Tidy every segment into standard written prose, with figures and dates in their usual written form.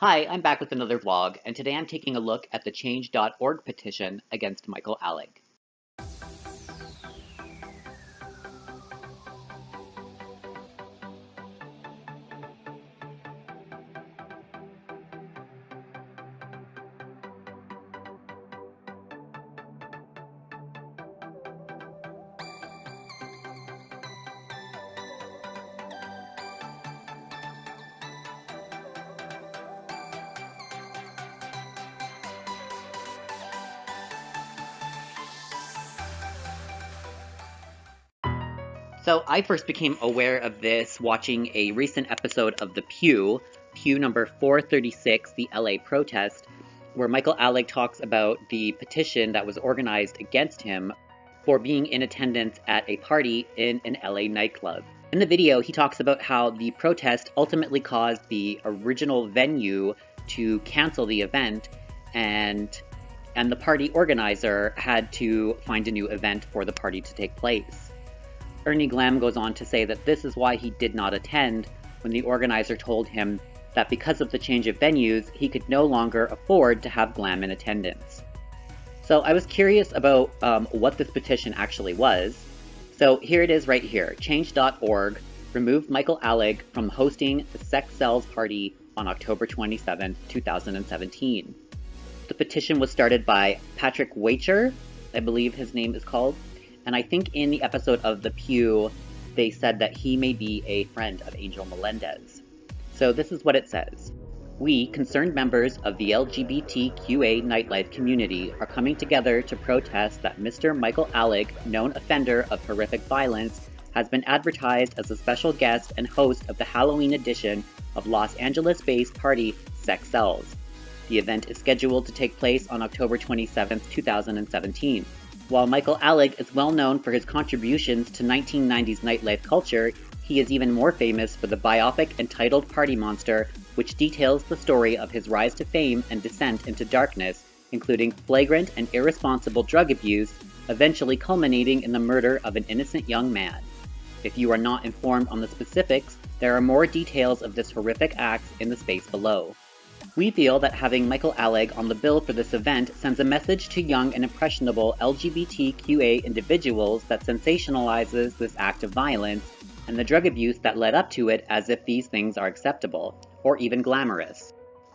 Hi, I'm back with another vlog, and today I'm taking a look at the Change.org petition against Michael Alig. So I first became aware of this watching a recent episode of The Pew number 436, the LA protest, where Michael Alig talks about the petition that was organized against him for being in attendance at a party in an LA nightclub. In the video, he talks about how the protest ultimately caused the original venue to cancel the event, and the party organizer had to find a new event for the party to take place. Ernie Glam goes on to say that this is why he did not attend when the organizer told him that because of the change of venues, he could no longer afford to have Glam in attendance. So I was curious about what this petition actually was. So here it is right here. Change.org removed Michael Alig from hosting the Sex Cells party on October 27, 2017. The petition was started by Patrick Wacher, I believe his name is called. And I think in the episode of The Pew, they said that he may be a friend of Angel Melendez. So this is what it says. We, concerned members of the LGBTQA nightlife community, are coming together to protest that Mr. Michael Alig, known offender of horrific violence, has been advertised as a special guest and host of the Halloween edition of Los Angeles-based party Sex Cells. The event is scheduled to take place on October 27, 2017. While Michael Alig is well known for his contributions to 1990s nightlife culture, he is even more famous for the biopic entitled Party Monster, which details the story of his rise to fame and descent into darkness, including flagrant and irresponsible drug abuse, eventually culminating in the murder of an innocent young man. If you are not informed on the specifics, there are more details of this horrific act in the space below. We feel that having Michael Alig on the bill for this event sends a message to young and impressionable LGBTQA individuals that sensationalizes this act of violence and the drug abuse that led up to it as if these things are acceptable, or even glamorous.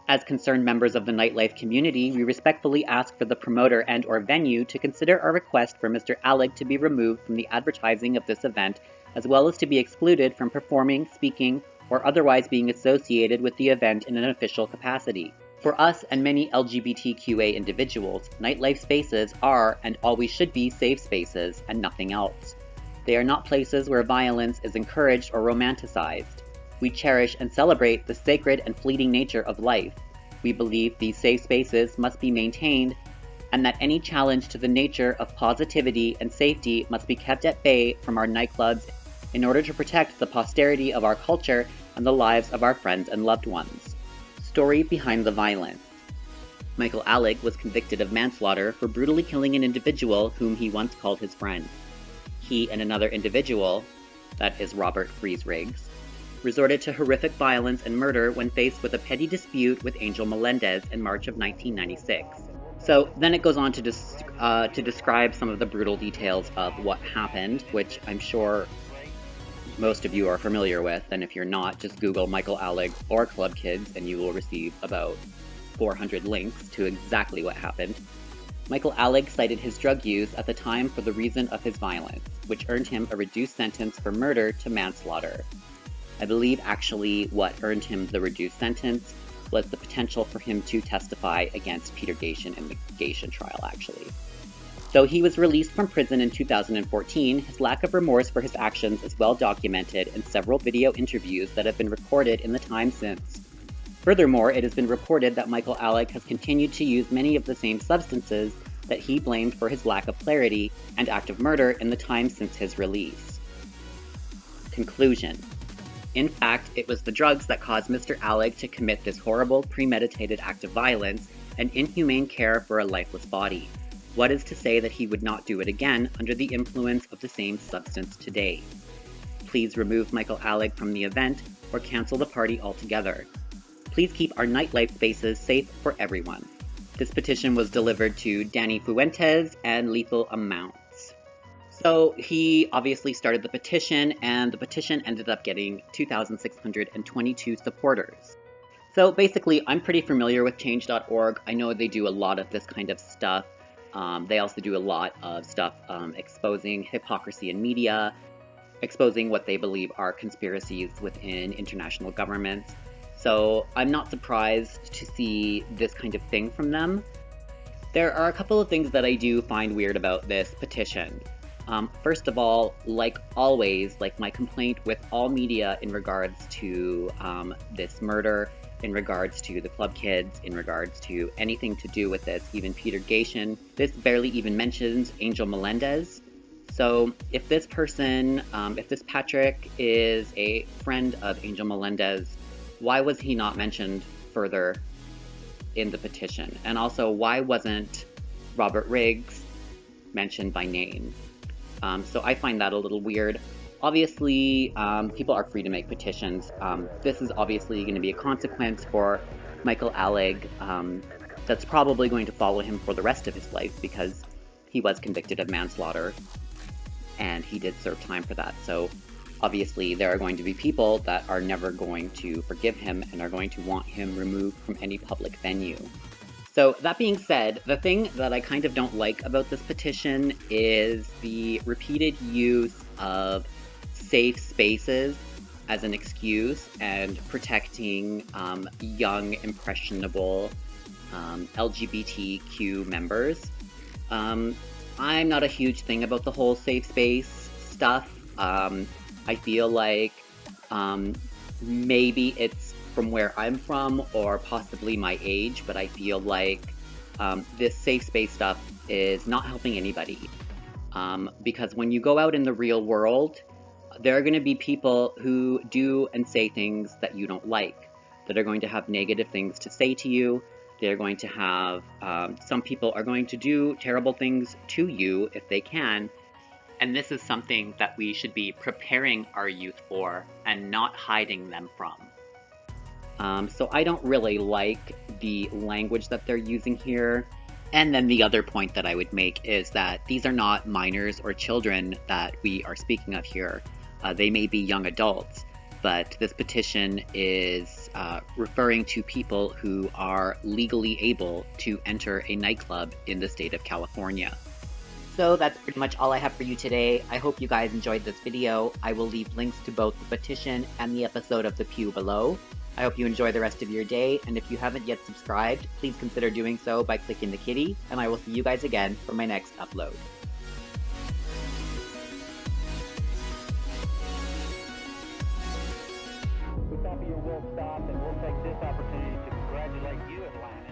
As concerned members of the nightlife community, we respectfully ask for the promoter and/or venue to consider our request for Mr. Alig to be removed from the advertising of this event, as well as to be excluded from performing, speaking, or otherwise being associated with the event in an official capacity. For us and many LGBTQA individuals, nightlife spaces are and always should be safe spaces and nothing else. They are not places where violence is encouraged or romanticized. We cherish and celebrate the sacred and fleeting nature of life. We believe these safe spaces must be maintained, and that any challenge to the nature of positivity and safety must be kept at bay from our nightclubs in order to protect the posterity of our culture and the lives of our friends and loved ones. Story behind the violence. Michael Alig was convicted of manslaughter for brutally killing an individual whom he once called his friend. He and another individual, that is Robert Freeze-Riggs, resorted to horrific violence and murder when faced with a petty dispute with Angel Melendez in March of 1996. So then it goes on to describe some of the brutal details of what happened, which I'm sure most of you are familiar with, and if you're not, just Google Michael Alig or Club Kids and you will receive about 400 links to exactly what happened. Michael Alig cited his drug use at the time for the reason of his violence, which earned him a reduced sentence for murder to manslaughter. I believe actually what earned him the reduced sentence was the potential for him to testify against Peter Gatien in the Gatien trial, actually. Though he was released from prison in 2014, his lack of remorse for his actions is well documented in several video interviews that have been recorded in the time since. Furthermore, it has been reported that Michael Alig has continued to use many of the same substances that he blamed for his lack of clarity and act of murder in the time since his release. Conclusion. In fact, it was the drugs that caused Mr. Alig to commit this horrible, premeditated act of violence and inhumane care for a lifeless body. What is to say that he would not do it again under the influence of the same substance today? Please remove Michael Alig from the event or cancel the party altogether. Please keep our nightlife spaces safe for everyone. This petition was delivered to Danny Fuentes and Lethal Amounts. So he obviously started the petition, and the petition ended up getting 2,622 supporters. So basically, I'm pretty familiar with change.org. I know they do a lot of this kind of stuff. They also do a lot of stuff exposing hypocrisy in media, exposing what they believe are conspiracies within international governments. So I'm not surprised to see this kind of thing from them. There are a couple of things that I do find weird about this petition. First of all, like always, like my complaint with all media in regards to this murder, in regards to the club kids, in regards to anything to do with this, even Peter Gatien, this barely even mentions Angel Melendez. So if this person, if this Patrick is a friend of Angel Melendez, why was he not mentioned further in the petition? And also, why wasn't Robert Riggs mentioned by name? So I find that a little weird. Obviously, people are free to make petitions. This is obviously going to be a consequence for Michael Alig that's probably going to follow him for the rest of his life, because he was convicted of manslaughter and he did serve time for that. So obviously there are going to be people that are never going to forgive him and are going to want him removed from any public venue. So that being said, the thing that I kind of don't like about this petition is the repeated use of safe spaces as an excuse and protecting young, impressionable LGBTQ members. I'm not a huge thing about the whole safe space stuff. I feel like maybe it's from where I'm from or possibly my age, but I feel like this safe space stuff is not helping anybody. Because when you go out in the real world, there are going to be people who do and say things that you don't like, that are going to have negative things to say to you. They're going to have, some people are going to do terrible things to you if they can. And this is something that we should be preparing our youth for and not hiding them from. So I don't really like the language that they're using here. And then the other point that I would make is that these are not minors or children that we are speaking of here. They may be young adults, but this petition is referring to people who are legally able to enter a nightclub in the state of California. So that's pretty much all I have for you today. I hope you guys enjoyed this video. I will leave links to both the petition and the episode of The Pew below. I hope you enjoy the rest of your day, and if you haven't yet subscribed, please consider doing so by clicking the kitty, and I will see you guys again for my next upload. The top of your world stopped, and we'll take this opportunity to congratulate you at last.